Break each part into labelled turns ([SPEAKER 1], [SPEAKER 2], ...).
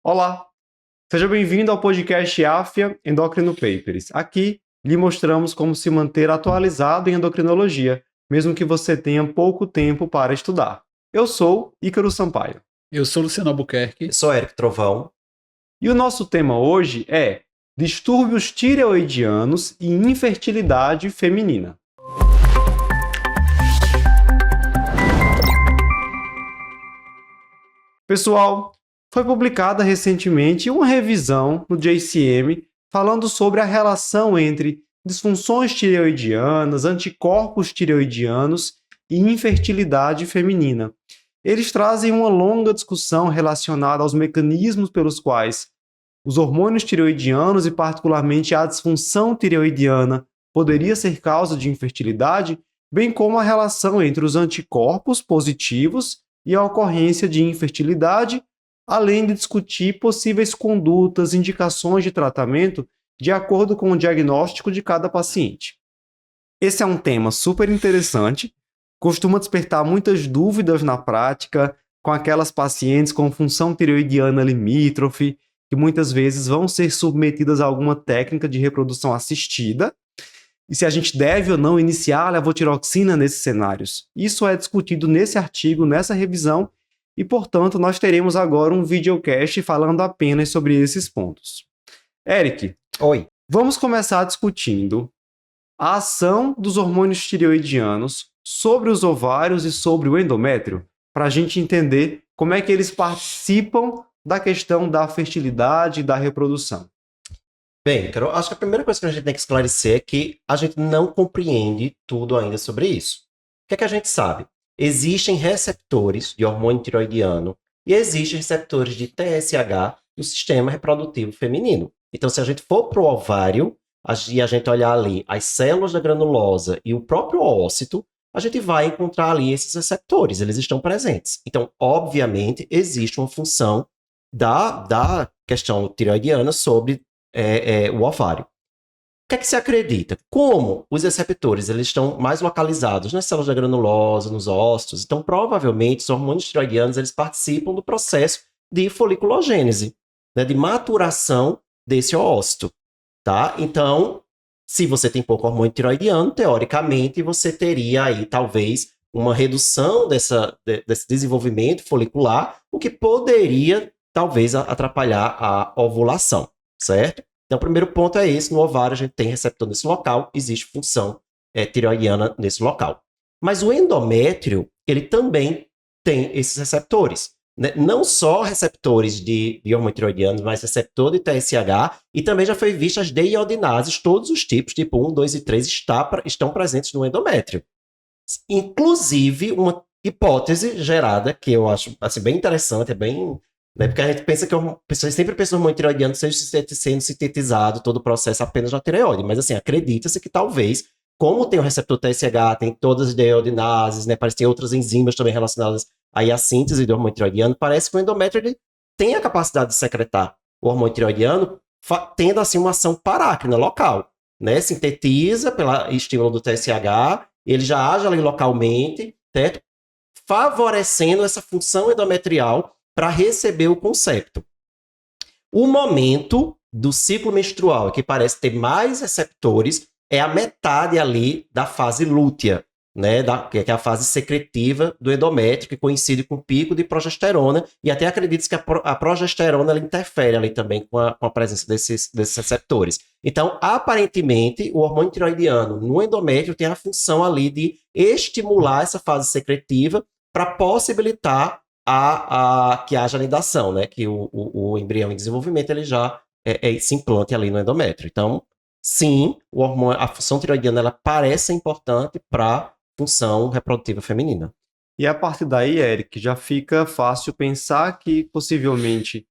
[SPEAKER 1] Olá, seja bem-vindo ao podcast AFIA Endocrino Papers. Aqui lhe mostramos como se manter atualizado em endocrinologia, mesmo que você tenha pouco tempo para estudar. Eu sou Ícaro Sampaio.
[SPEAKER 2] Eu sou Luciano Albuquerque.
[SPEAKER 3] Eu sou Érico Trovão.
[SPEAKER 1] E o nosso tema hoje é distúrbios tireoidianos e infertilidade feminina. Pessoal, foi publicada recentemente uma revisão no JCM falando sobre a relação entre disfunções tireoidianas, anticorpos tireoidianos e infertilidade feminina. Eles trazem uma longa discussão relacionada aos mecanismos pelos quais os hormônios tireoidianos e particularmente a disfunção tireoidiana poderia ser causa de infertilidade, bem como a relação entre os anticorpos positivos e a ocorrência de infertilidade, além de discutir possíveis condutas, indicações de tratamento de acordo com o diagnóstico de cada paciente. Esse é um tema super interessante, costuma despertar muitas dúvidas na prática com aquelas pacientes com função tireoidiana limítrofe, que muitas vezes vão ser submetidas a alguma técnica de reprodução assistida, e se a gente deve ou não iniciar a levotiroxina nesses cenários. Isso é discutido nesse artigo, nessa revisão, e, portanto, nós teremos agora um videocast falando apenas sobre esses pontos. Eric,
[SPEAKER 3] Oi.
[SPEAKER 1] Vamos começar discutindo a ação dos hormônios tireoidianos sobre os ovários e sobre o endométrio, para a gente entender como é que eles participam da questão da fertilidade e da reprodução.
[SPEAKER 3] Bem, Carol, acho que a primeira coisa que a gente tem que esclarecer é que a gente não compreende tudo ainda sobre isso. O que é que a gente sabe? Existem receptores de hormônio tireoidiano e existem receptores de TSH no sistema reprodutivo feminino. Então, se a gente for para o ovário e a gente olhar ali as células da granulosa e o próprio ócito, a gente vai encontrar ali esses receptores, eles estão presentes. Então, obviamente, existe uma função da questão tireoidiana sobre o ovário. O que é que se acredita? Como os receptores eles estão mais localizados nas células da granulosa, nos ócitos, então provavelmente os hormônios tireoidianos eles participam do processo de foliculogênese, né, de maturação desse ócito, tá? Então, se você tem pouco hormônio tireoidiano, teoricamente você teria aí talvez uma redução desse desenvolvimento folicular, o que poderia talvez atrapalhar a ovulação, certo? Então, o primeiro ponto é esse, no ovário a gente tem receptor nesse local, existe função tireoidiana nesse local. Mas o endométrio, ele também tem esses receptores, né? Não só receptores de hormônio tireoidiano, mas receptor de TSH, e também já foi visto as deiodinases, todos os tipos, tipo 1, 2 e 3, estão presentes no endométrio. Inclusive, uma hipótese gerada, que eu acho assim, bem interessante, é bem... Né? Porque a gente pensa que pessoas sempre pensam no hormônio tireoidiano seja sendo sintetizado todo o processo apenas na tireoide, mas assim, acredita-se que talvez, como tem o receptor TSH, tem todas as deiodinases, né, parece que tem outras enzimas também relacionadas aí à síntese do hormônio tireoidiano, parece que o endométrio ele tem a capacidade de secretar o hormônio tireoidiano, tendo assim uma ação parácrina local, né, sintetiza pelo estímulo do TSH, ele já age ali localmente, certo? Favorecendo essa função endometrial para receber o concepto. O momento do ciclo menstrual, que parece ter mais receptores, é a metade ali da fase lútea, né, que é a fase secretiva do endométrio, que coincide com o pico de progesterona, e até acredita-se que a progesterona ela interfere ali também com a presença desses receptores. Então, aparentemente, o hormônio tireoidiano no endométrio tem a função ali de estimular essa fase secretiva para possibilitar que haja anidação, né? Que o embrião em desenvolvimento ele já se implante ali no endométrio. Então, sim, a função tireoidiana ela parece importante para a função reprodutiva feminina.
[SPEAKER 1] E a partir daí, Eric, já fica fácil pensar que possivelmente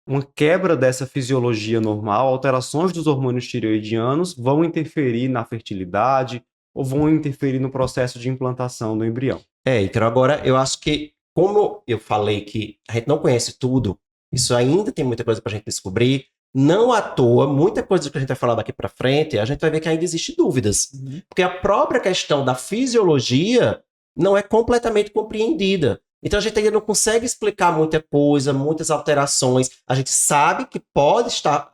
[SPEAKER 1] uma quebra dessa fisiologia normal, alterações dos hormônios tireoidianos vão interferir na fertilidade ou vão interferir no processo de implantação do embrião.
[SPEAKER 3] Ícaro, agora eu acho que como eu falei que a gente não conhece tudo, isso ainda tem muita coisa para a gente descobrir. Não à toa, muita coisa que a gente vai falar daqui para frente, a gente vai ver que ainda existe dúvidas. Porque a própria questão da fisiologia não é completamente compreendida. Então a gente ainda não consegue explicar muita coisa, muitas alterações. A gente sabe que pode estar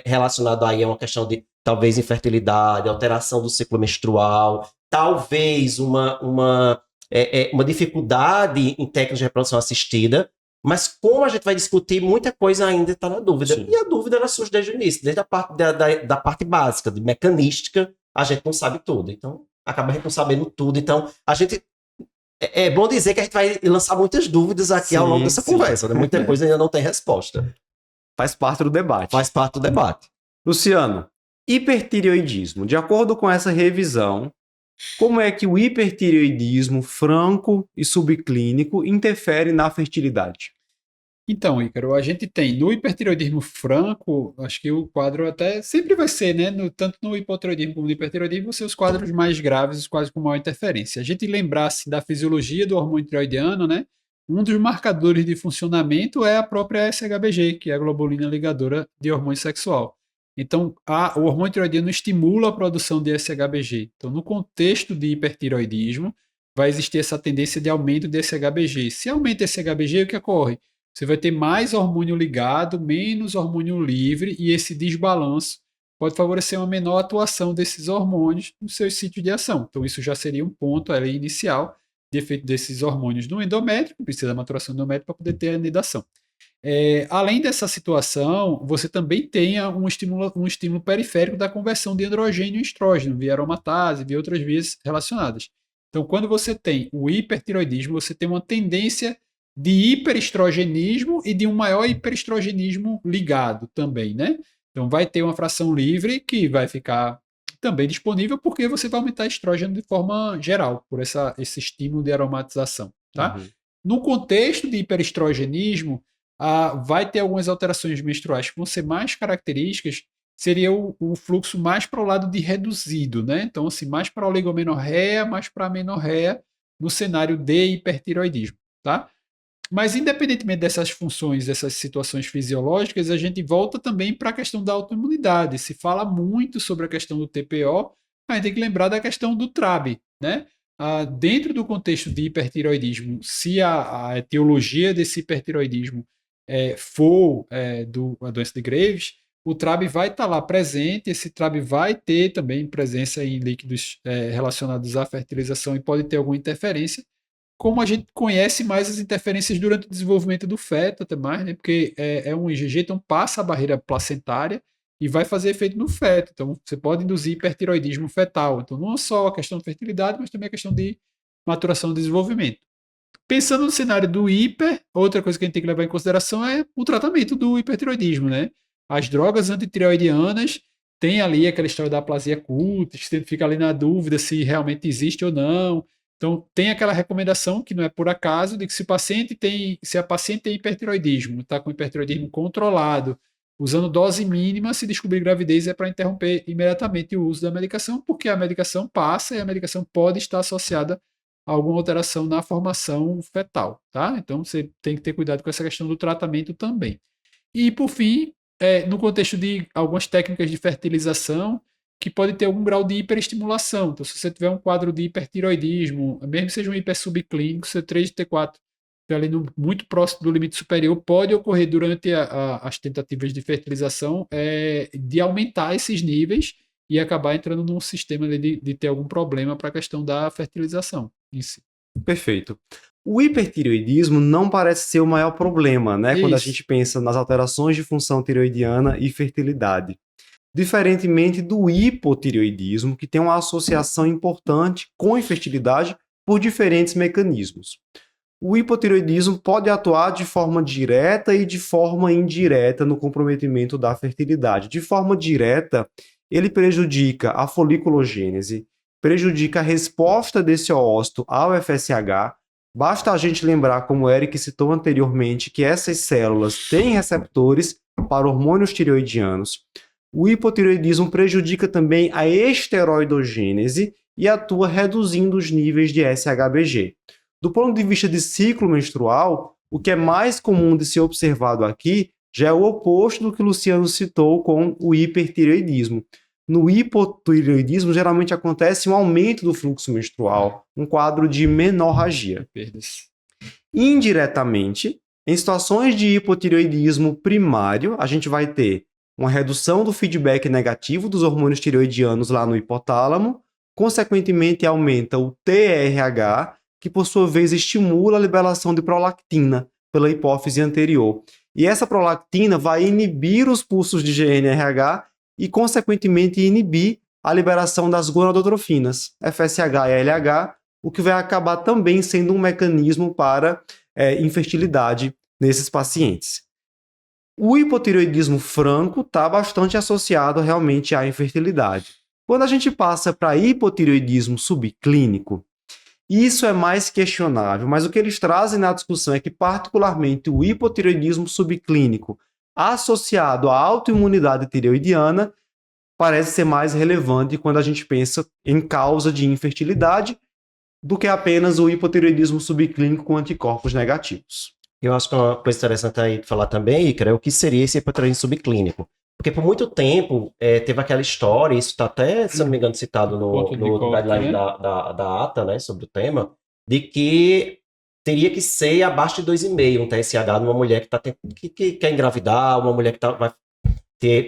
[SPEAKER 3] relacionado aí a uma questão de talvez infertilidade, alteração do ciclo menstrual, talvez uma dificuldade em técnicas de reprodução assistida. Mas como a gente vai discutir, muita coisa ainda está na dúvida.
[SPEAKER 1] Sim.
[SPEAKER 3] E a dúvida ela surge desde o início, desde a parte da parte básica, de mecanística, a gente não sabe tudo. Então, acaba a gente não sabendo tudo. Então, a gente é bom dizer que a gente vai lançar muitas dúvidas aqui ao longo dessa conversa, né? Muita coisa ainda não tem resposta.
[SPEAKER 1] Faz parte do debate.
[SPEAKER 3] Faz parte do debate.
[SPEAKER 1] Luciano, hipertireoidismo. De acordo com essa revisão, como é que o hipertireoidismo franco e subclínico interfere na fertilidade?
[SPEAKER 2] Então, Ícaro, a gente tem no hipertireoidismo franco, acho que o quadro até sempre vai ser, né? Tanto no hipotireoidismo como no hipertireoidismo, vão ser os quadros mais graves, os quadros com maior interferência. A gente lembrar-se da fisiologia do hormônio tireoidiano, né? Um dos marcadores de funcionamento é a própria SHBG, que é a globulina ligadora de hormônio sexual. Então, o hormônio tireoidiano estimula a produção de SHBG. Então, no contexto de hipertireoidismo, vai existir essa tendência de aumento de SHBG. Se aumenta esse SHBG, o que ocorre? Você vai ter mais hormônio ligado, menos hormônio livre, e esse desbalanço pode favorecer uma menor atuação desses hormônios no seu sítio de ação. Então, isso já seria um ponto ali, inicial de efeito desses hormônios no endométrio, precisa da maturação do endométrio para poder ter a anidação. Além dessa situação, você também tem um estímulo periférico da conversão de androgênio em estrógeno, via aromatase, via outras vias relacionadas. Então, quando você tem o hipertiroidismo, você tem uma tendência de hiperestrogenismo e de um maior hiperestrogenismo ligado também, né? Então vai ter uma fração livre que vai ficar também disponível porque você vai aumentar estrógeno de forma geral, por esse estímulo de aromatização, tá?
[SPEAKER 1] Uhum.
[SPEAKER 2] No contexto de hiperestrogenismo, vai ter algumas alterações menstruais que vão ser mais características, seria o fluxo mais para o lado de reduzido, né? Então, assim, mais para oligomenorreia, mais para amenorreia no cenário de hipertiroidismo, tá? Mas, independentemente dessas funções, dessas situações fisiológicas, a gente volta também para a questão da autoimunidade. Se fala muito sobre a questão do TPO, a gente tem que lembrar da questão do TRAB, né? Dentro do contexto de hipertiroidismo, se a etiologia desse hipertiroidismo for a doença de Graves, o TRAB vai estar lá presente, esse TRAB vai ter também presença em líquidos relacionados à fertilização e pode ter alguma interferência, como a gente conhece mais as interferências durante o desenvolvimento do feto, até mais, né? Porque é um IgG, então passa a barreira placentária e vai fazer efeito no feto. Então, você pode induzir hipertiroidismo fetal. Então, não é só a questão de fertilidade, mas também a questão de maturação e desenvolvimento. Pensando no cenário do hiper, outra coisa que a gente tem que levar em consideração é o tratamento do hipertiroidismo, né? As drogas antitireoidianas têm ali aquela história da aplasia cutis, que fica ali na dúvida se realmente existe ou não. Então, tem aquela recomendação, que não é por acaso, de que se a paciente tem hipertiroidismo, está com hipertiroidismo controlado, usando dose mínima, se descobrir gravidez é para interromper imediatamente o uso da medicação, porque a medicação passa e a medicação pode estar associada a alguma alteração na formação fetal, tá? Então, você tem que ter cuidado com essa questão do tratamento também. E, por fim, no contexto de algumas técnicas de fertilização, que pode ter algum grau de hiperestimulação. Então, se você tiver um quadro de hipertiroidismo, mesmo que seja um hipersubclínico, C3 e T4 ali muito próximo do limite superior, pode ocorrer durante as tentativas de fertilização de aumentar esses níveis e acabar entrando num sistema de ter algum problema para a questão da fertilização em si.
[SPEAKER 1] Perfeito. O hipertireoidismo não parece ser o maior problema, né? Quando a
[SPEAKER 2] Isso.
[SPEAKER 1] gente pensa nas alterações de função tireoidiana e fertilidade. Diferentemente do hipotireoidismo, que tem uma associação importante com infertilidade por diferentes mecanismos. O hipotireoidismo pode atuar de forma direta e de forma indireta no comprometimento da fertilidade. De forma direta, ele prejudica a foliculogênese, prejudica a resposta desse oócito ao FSH. Basta a gente lembrar, como o Eric citou anteriormente, que essas células têm receptores para hormônios tireoidianos. O hipotireoidismo prejudica também a esteroidogênese e atua reduzindo os níveis de SHBG. Do ponto de vista de ciclo menstrual, o que é mais comum de ser observado aqui já é o oposto do que o Luciano citou com o hipertireoidismo. No hipotireoidismo, geralmente acontece um aumento do fluxo menstrual, um quadro de menorragia.
[SPEAKER 2] Perdas.
[SPEAKER 1] Indiretamente, em situações de hipotireoidismo primário, a gente vai ter uma redução do feedback negativo dos hormônios tireoidianos lá no hipotálamo, consequentemente aumenta o TRH, que por sua vez estimula a liberação de prolactina pela hipófise anterior. E essa prolactina vai inibir os pulsos de GNRH e, consequentemente, inibir a liberação das gonadotrofinas, FSH e LH, o que vai acabar também sendo um mecanismo para infertilidade nesses pacientes. O hipotireoidismo franco está bastante associado realmente à infertilidade. Quando a gente passa para hipotireoidismo subclínico, isso é mais questionável, mas o que eles trazem na discussão é que, particularmente, o hipotireoidismo subclínico associado à autoimunidade tireoidiana parece ser mais relevante quando a gente pensa em causa de infertilidade do que apenas o hipotireoidismo subclínico com anticorpos negativos.
[SPEAKER 3] Eu acho que uma coisa interessante aí de falar também, Ícaro, é o que seria esse hipotireoidismo subclínico. Porque por muito tempo teve aquela história, isso está até, se não me engano, citado no guideline, né, da ATA, né, sobre o tema, de que teria que ser abaixo de 2,5 um TSH numa mulher que quer engravidar, uma mulher que vai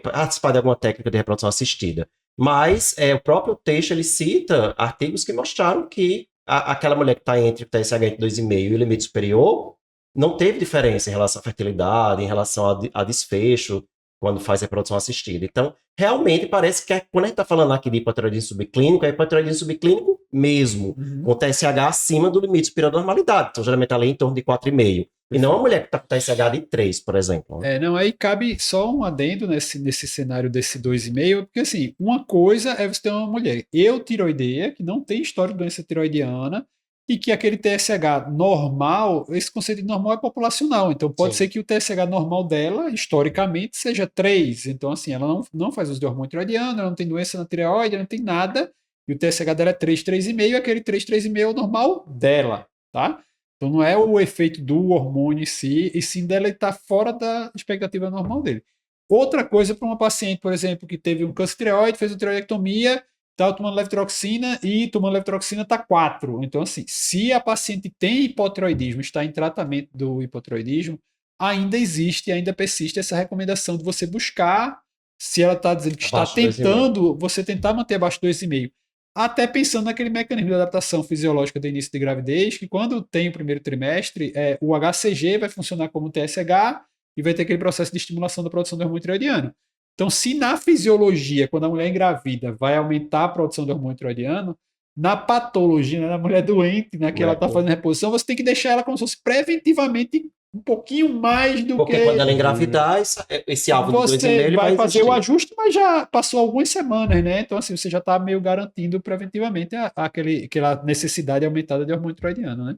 [SPEAKER 3] participar de alguma técnica de reprodução assistida. Mas o próprio texto ele cita artigos que mostraram que aquela mulher que está entre o TSH entre 2,5 e o limite superior não teve diferença em relação à fertilidade, em relação a desfecho, quando faz reprodução assistida. Então, realmente parece que quando a gente está falando aqui de hipotireoidismo subclínico, é hipotireoidismo subclínico mesmo, com TSH acima do limite superior da normalidade. Então, geralmente ali em torno de 4,5. E não uma mulher que está com TSH de 3, por exemplo. Né?
[SPEAKER 2] Não, aí cabe só um adendo nesse cenário desse 2,5, porque assim, uma coisa é você ter uma mulher eutiroideia, que não tem histórico de doença tiroidiana, e que aquele TSH normal, esse conceito de normal é populacional, então pode ser que o TSH normal dela, historicamente, seja 3, então assim, ela não faz uso de hormônio tiroidiano, ela não tem doença na tireoide, não tem nada, e o TSH dela é 3, 3,5, aquele 3, 3,5 é o normal dela, tá? Então não é o efeito do hormônio em si, e sim dela estar fora da expectativa normal dele. Outra coisa para uma paciente, por exemplo, que teve um câncer de tireoide, fez uma tireoidectomia, está tomando levotiroxina e tomando levotiroxina está 4. Então, assim, se a paciente tem hipotireoidismo, está em tratamento do hipotireoidismo, ainda existe, ainda persiste essa recomendação de você buscar, se ela está dizendo que
[SPEAKER 3] Abaixo
[SPEAKER 2] está tentando, você tentar manter abaixo de 2,5. Até pensando naquele mecanismo de adaptação fisiológica do início de gravidez, que quando tem o primeiro trimestre, o HCG vai funcionar como TSH e vai ter aquele processo de estimulação da produção do hormônio tireoidiano. Então, se na fisiologia, quando a mulher engravida, vai aumentar a produção do hormônio tireoidiano, na patologia, né, na mulher doente, né, que ela está fazendo reposição, você tem que deixar ela como se fosse preventivamente um pouquinho mais do
[SPEAKER 3] Porque
[SPEAKER 2] que...
[SPEAKER 3] quando ela engravidar, esse alvo de 2,5
[SPEAKER 2] você vai fazer
[SPEAKER 3] existir.
[SPEAKER 2] o ajuste, mas já passou algumas semanas, né? Então, assim, você já está meio garantindo preventivamente aquela necessidade aumentada de hormônio tireoidiano, né?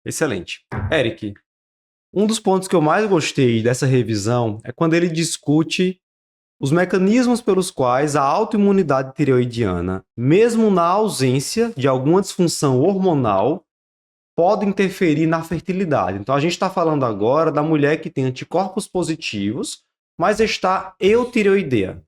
[SPEAKER 1] Excelente. Eric, um dos pontos que eu mais gostei dessa revisão é quando ele discute os mecanismos pelos quais a autoimunidade tireoidiana, mesmo na ausência de alguma disfunção hormonal, pode interferir na fertilidade. Então, a gente está falando agora da mulher que tem anticorpos positivos, mas está eutireoideia.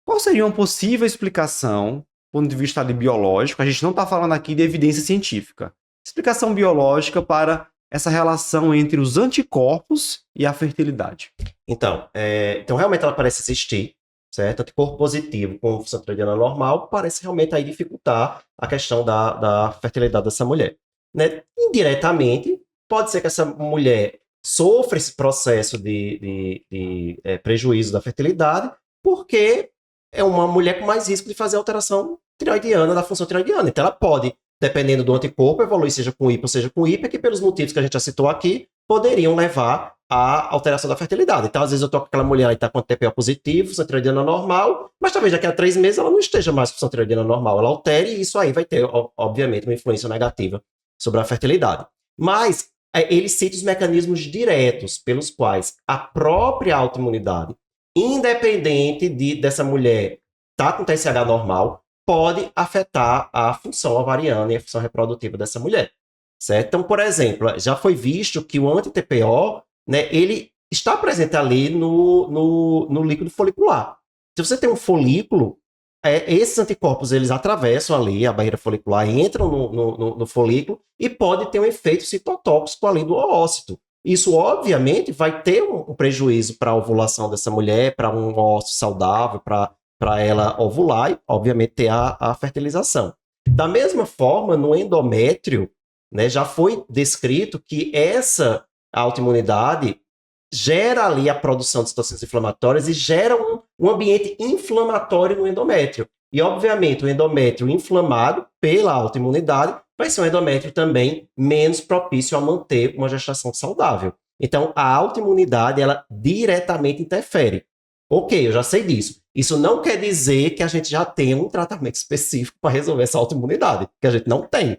[SPEAKER 1] Qual seria uma possível explicação, do ponto de vista ali biológico? A gente não está falando aqui de evidência científica. Explicação biológica para essa relação entre os anticorpos e a fertilidade.
[SPEAKER 3] Então realmente ela parece existir, certo? Anticorpo positivo com função tireoidiana normal parece realmente aí dificultar a questão da fertilidade dessa mulher. Né? Indiretamente, pode ser que essa mulher sofra esse processo de prejuízo da fertilidade, porque é uma mulher com mais risco de fazer alteração tireoidiana da função tireoidiana. Então ela pode, dependendo do anticorpo, evoluir seja com hipo, seja com hiper, que pelos motivos que a gente já citou aqui, poderiam levar à alteração da fertilidade. Então, às vezes eu tô com aquela mulher que está com TPO positivo, função tireoidiana normal, mas talvez daqui a 3 meses ela não esteja mais com função tireoidiana normal, ela altere e isso aí vai ter, obviamente, uma influência negativa sobre a fertilidade. Mas ele cita os mecanismos diretos pelos quais a própria autoimunidade, independente dessa mulher estar com TSH normal, pode afetar a função ovariana e a função reprodutiva dessa mulher. Certo? Então, por exemplo, já foi visto que o anti-TPO, né, ele está presente ali no líquido folicular. Se você tem um folículo esses anticorpos, eles atravessam ali a barreira folicular, entram no folículo e pode ter um efeito citotóxico ali do oócito. Isso, obviamente, vai ter um prejuízo para a ovulação dessa mulher, para um oócito saudável, para ela ovular e, obviamente, ter a fertilização. Da mesma forma, no endométrio, né, já foi descrito que essa autoimunidade gera ali a produção de citocinas inflamatórias e gera um ambiente inflamatório no endométrio. E, obviamente, o endométrio inflamado pela autoimunidade vai ser um endométrio também menos propício a manter uma gestação saudável. Então, a autoimunidade, ela diretamente interfere. Ok, eu já sei disso. Isso não quer dizer que a gente já tenha um tratamento específico para resolver essa autoimunidade, que a gente não tem.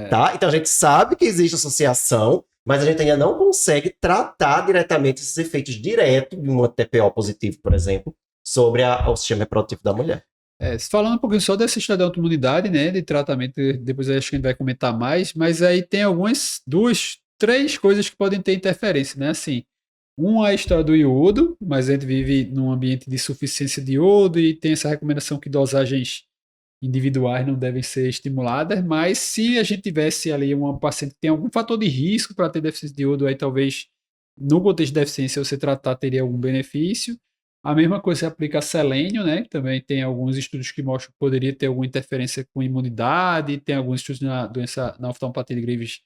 [SPEAKER 3] Tá? Então, a gente sabe que existe associação, mas a gente ainda não consegue tratar diretamente esses efeitos diretos de um TPO positivo, por exemplo, sobre o sistema reprodutivo da mulher.
[SPEAKER 2] Falando um pouquinho só dessa história da autoimunidade, né, de tratamento, depois acho que a gente vai comentar mais, mas aí tem três coisas que podem ter interferência, né, assim, uma é a história do iodo, mas a gente vive num ambiente de suficiência de iodo e tem essa recomendação que dosagens individuais não devem ser estimuladas, mas se a gente tivesse ali uma paciente que tem algum fator de risco para ter deficiência de iodo, aí talvez no contexto de deficiência você tratar teria algum benefício. A mesma coisa se aplica a selênio, né? Também tem alguns estudos que mostram que poderia ter alguma interferência com imunidade, tem alguns estudos na oftalmopatia de Graves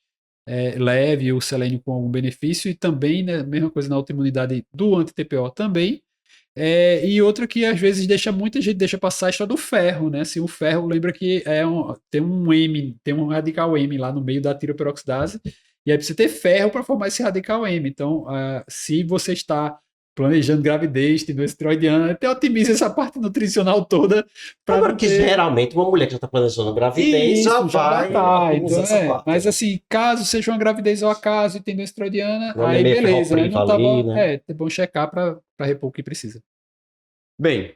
[SPEAKER 2] leve, o selênio com algum benefício, e também, né, mesma coisa na autoimunidade do anti-TPO também. E outra que às vezes muita gente deixa passar a história do ferro, né? Assim, o ferro, lembra que tem um radical M lá no meio da tiroperoxidase, e aí precisa ter ferro para formar esse radical M. Então, se você está planejando gravidez, tendência tiroidiana, até otimize essa parte nutricional toda.
[SPEAKER 3] Agora que geralmente uma mulher que já está planejando gravidez já vai
[SPEAKER 2] otimizar essa parte. Mas assim, caso seja uma gravidez ao acaso e tendência tiroidiana,
[SPEAKER 3] não
[SPEAKER 2] aí beleza, né? Não tava,
[SPEAKER 3] né?
[SPEAKER 2] É bom checar para repor o que precisa.
[SPEAKER 1] Bem,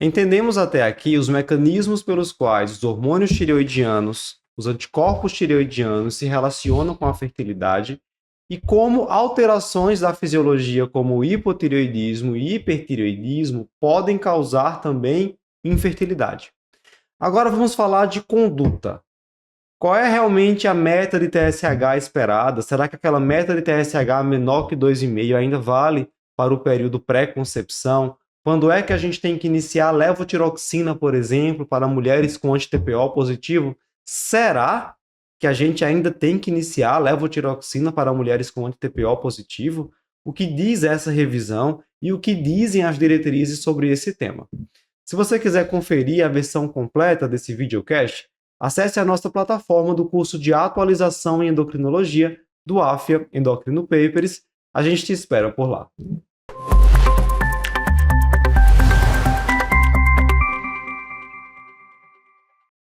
[SPEAKER 1] entendemos até aqui os mecanismos pelos quais os hormônios tireoidianos, os anticorpos tireoidianos se relacionam com a fertilidade e como alterações da fisiologia como o hipotireoidismo e hipertireoidismo podem causar também infertilidade. Agora vamos falar de conduta. Qual é realmente a meta de TSH esperada? Será que aquela meta de TSH menor que 2,5 ainda vale para o período pré-concepção? Quando é que a gente tem que iniciar a levotiroxina, por exemplo, para mulheres com anti-TPO positivo? Será que a gente ainda tem que iniciar a levotiroxina para mulheres com anti-TPO positivo? O que diz essa revisão e o que dizem as diretrizes sobre esse tema? Se você quiser conferir a versão completa desse videocast, acesse a nossa plataforma do curso de atualização em endocrinologia do AFIA Endocrino Papers. A gente te espera por lá.